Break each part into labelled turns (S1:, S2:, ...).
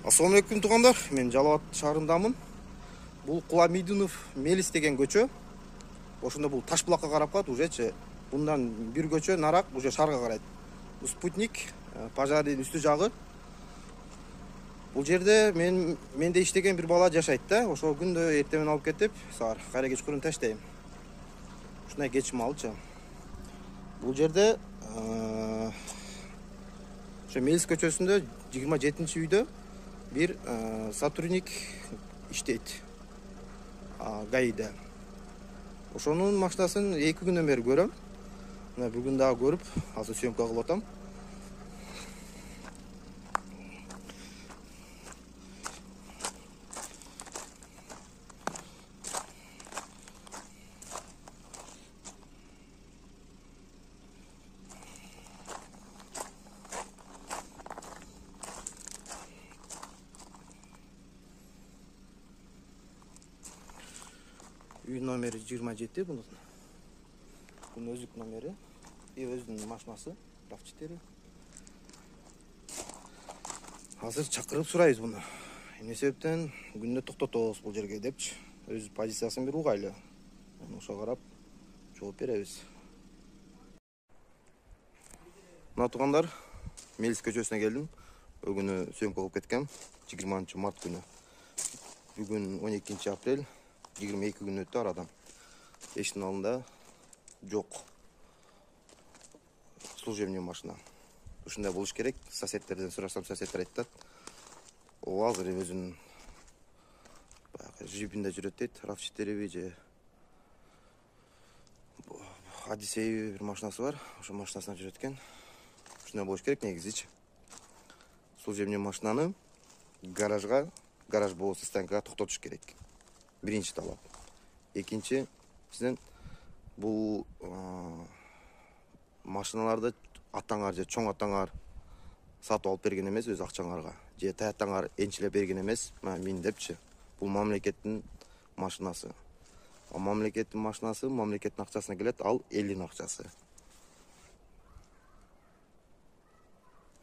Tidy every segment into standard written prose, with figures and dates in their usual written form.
S1: Ассалаумалейкум туғандар, мен Жалауат шаарындамын. Бұл Куламидунов Мелис деген көчө. Ошондо бул Ташбулакка карап калат, ужечи. Bundan bir көчө нарак уже шаарга карайт. Бул спутник, пожардың үстү жагы. Бул жерде менде иштеген бир бала жашайт да. Ошол күндө эртемен алып кетип, саар кайра кечкурун таштайм. Ушундай кечим алчы. Бул жерде ошо Мелис көчөсүндө 27-үйдө bir сотрудник иштейт. ГАИда. Ошонун машинасын 2 күндөн бери көрөм. Мына бүгүн дагы көрүп, азыр съемка кылып атам. Үй номери 27 bunun. Bunun özlük номери. И өзүнүн машинасы. RAV4. Азыр чакырып сурайбыз буну. Эмне себептен күндө токтотобуз бул жерге депчи. Өз позициясын бир угайлы. Ошо карап жооп беребиз. Мына туугандар, Мелис көчөсүнө келдим. Бүгүнү съемка кылып кеткем. 20 март күнү. Бүгүн 12 апрель. 22 gün öttü aradan. Eşin alında yok. Служебный машина. Ушундай болуш керек. Соседтерден сурасам, соседтер айтат. О азыр өзүнүн жипинде жүрөт дейт. RAV4 же Одиссей бир машинасы бар. Ошо машинасына жүрөт экен. Ушундай болуш керек негизичи. Служебный машинаны гараж болуу состоянкага токтотуш керек. Birinci talap. İkinci, bizden bu машиналарды атаңар же чоң атаңар сатып алып берген эмес, өз акчаңарга. Же таятаңар энчилеп берген эмес, мен депчи. Бул мамлекеттин машинасы. Мамлекеттин машинасы мамлекеттин акчасына келет, ал элдин акчасы.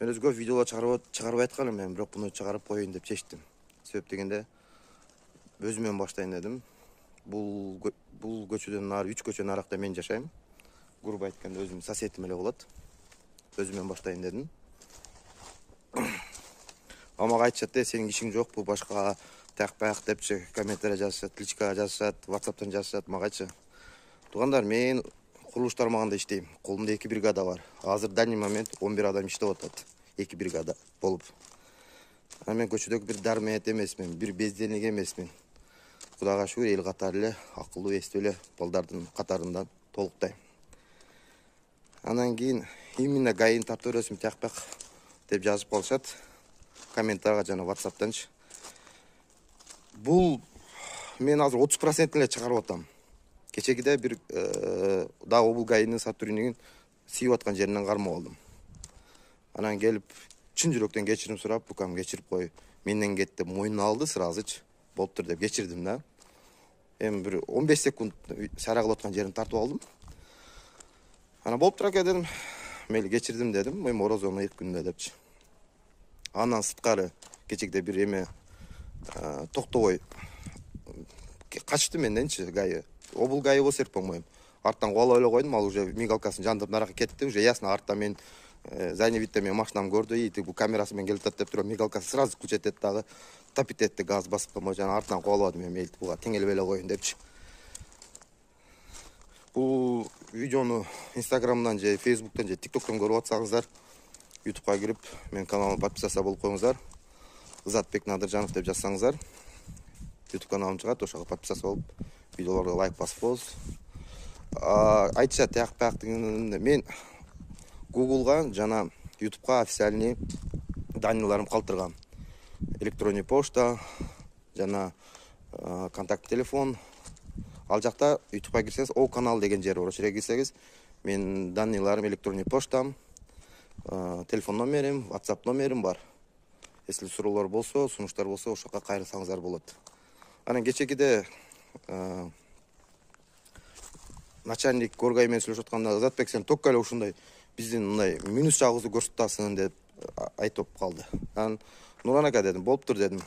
S1: Мен өзгө видеолор чыгарбай атканмын, мен бирок буну чыгарып коеюн деп чечтим. Себеп дегенде өзүмөн баштайын дедим. Бул көчөдөн нары 3 көчө наракта мен жашайм. Грубо айтканда өзүмдүн соседим эле болот. Өзүмөн баштайын дедим. Мага айтышат, сенин ишиң жок, бул башка так депчи комментарий жазышат, личкага жазышат, WhatsApp'тан жазышат, магачы. Туугандар, мен курулуш тармагында иштейм. Колумда 2 бригада бар. Азыр данный момент 11 адам иштеп атат. 2 бригада болуп. Мен көчөдөгү бир дармет эмесмин, бир безденеге эмесмин. Кудайга шүгүр, эл катары эле акылдуу, эстүү эле балдардын катарында толуктайм. Анан кийин именно ГАИны тартып бересиң, тякпак деп жазып калышат. Комментарийга жана WhatsApp'танчы. Бул мен азыр 30% эле чыгарып атам. Кечегиде бир дагы бул ГАИнын сотруднигин сыйып аткан жеринен кармап алдым. Анан келип чын жүрөктөн кечирим сурап, букам кечирип кой. Менден кет деп мойнуна алды сразычы. Болуптур деп кечирдим да. Эми бир 15 секунд сара кылып аткан жерин тартып алдым. Анан болуптур аке дедим. Мейли кечирдим дедим. Эми орозону 2 күндө депчи. Андан сырткары кечегиде бир эме токтобой качты менденчи ГАИ. Бул ГАИ болсо болмойм. Арттан кубалап эле койдум, ал уже мигалкасын жандырып наракка кетти. Уже ясно, артта мен задний видте мен машинам көрдү, и бул камерасы менен келип атат деп туруп мигалкасы сразу включать дагы тапит этти, газ басып коймой, жана артынан кубалабадым, эми буга теңелеп эле коеюн депчи. Бул видеону Instagram'дан же Facebook'тан же TikTok'тан көрүп атсаңыздар, YouTube'га кирип, мен каналыма подписаться болуп коюңуздар. Ызатбек Надыржанов деп жазсаңыздар, YouTube каналым чыгат, ошого подписаться болуп, видеолорго лайк басып коебуз. Айтышат, тияк-паяктын мен Google'га жана YouTube'га официальный данныйларым калтыргам. Электронный почта жана контакт телефон. Ал жакта YouTube'га кирсеңиз, О канал деген жер бар. Ошо жерге кирсеңиз, мен данныйларым, электронный почтам, телефон номерим, WhatsApp номерим бар. Если суроолор болсо, сунуштар болсо, ошоға кайрылсаңыздар болот. Анан кечегиде начальник Горгай менен сүйлөшүп атканда, Ызатбек, сен токко эле ушундай биздин мындай минус жагыбызды көрсөтөсүң деп айтып калды. Анан Нуран ака дедим, болуптур дедим.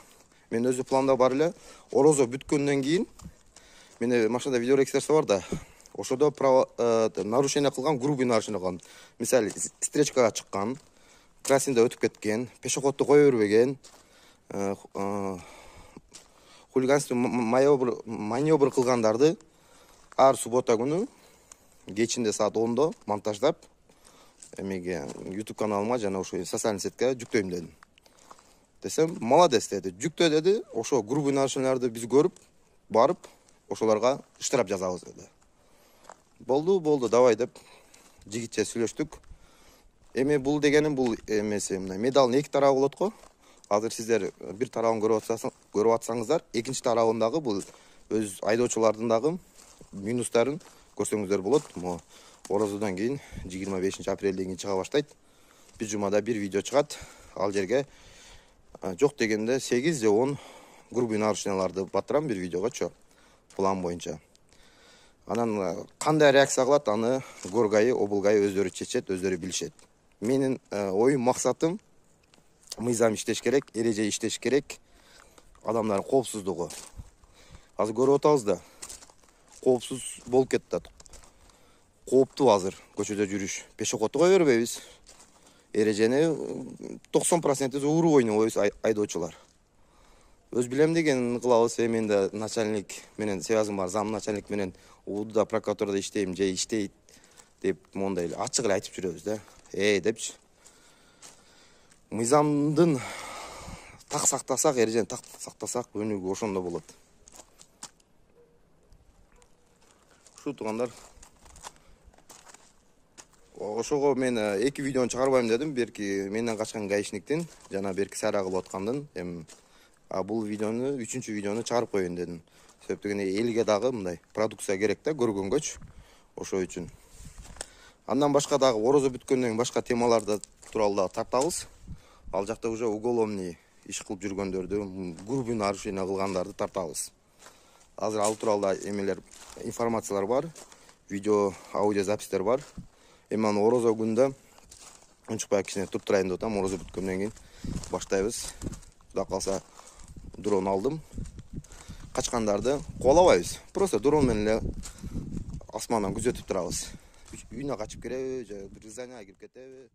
S1: Мен өзү планда бар эле, орозо бүткөндөн кийин менде машинада видеорегистрация бар да. Ошодо нарушение кылган, грубый нарушение кылган. Мисалы, встречкага чыккан, красинде өтүп кеткен, пешеходду кое бербеген, хулиганство маневр кылгандарды ар суббота күнү кечинде саат 10-до монтаждап эмеге YouTube каналыма жана ошо социальный сетке жүктөйм дедим. Десем, молодец деди. Жүктө деди. Ошо грубый нарушенияларды биз көрүп, барып, ошолорго штраф жазабыз деди. Болду, давай деп жигитче сүйлөштүк. Эми бул дегеним бул эмеси, мына медалдын эки тарабы болот го. Азыр сиздер бир тарабын көрүп атсаңыздар, экинчи тарабындагы бул өз айдоочулардын дагы минустарын көрсөңүздөр болот. Мо орозодон кийин 25 апрелден кийин чыга баштайт. Bir жумада бир видео чыгат. Ал жерге жок дегенде 8 же 10 грубый нарушенияларды батырам бир видеогочу. План боюнча. Анан кандай реакция кылат, аны Горгайы, Облгайы өздөрү чечет, өздөрү билишет. Менин оюм, максатым мыйзам иштеш керек, эреже иштеш керек. Адамдардын коопсуздугу. Азыр көрүп атабыз да. Коопсуз болуп кетти. Кооптуу азыр көчөдө жүрүш. Пешеходду кое бербейбиз. Эрежени 90% ууру ойнойбуз айдоочулар. Өз билем деген кылабыз. Мен да начальник менен связым бар, зам начальник менен УДда прокуратурада иштейм, же иштейт деп мондай ачык эле айтып жүрөбүз да. Депчи. Мыйзамдын так сактасак, эрежени так сактасак, өнүгүү ошондо болот. Ушул туугандар. Ошого мен эки видеону чыгарбайм дедим. Берки менден качкан гаишниктин жана берки сайра кылып аткандын. Бул видеону, үчүнчү видеону чыгарып коеюн дедим. Себеп дегенде элге дагы мындай продукция керек да, көргөнгөчү. Ошо үчүн. Андан башка дагы орозо бүткөндөн кийин башка темаларды тууралуу да тартабыз. Ал жакта уже уголовный иш кылып жүргөндөрдү, грубый нарушение кылгандарды тартабыз. Азыр ал тууралуу эмелер, информациялар бар. Видео, аудио запистер бар. Эми аны орозо күндө унчукпай кичине туруп турайын деп атам. Орозо бүткөндөн кийин баштайбыз. Кудай калса дрон алдым. Качкандарды кубалабайбыз. Просто дрон менен эле асмандан күзөтүп турабыз. Үйүнө качып киреби же бир зданияга кирип кетеби?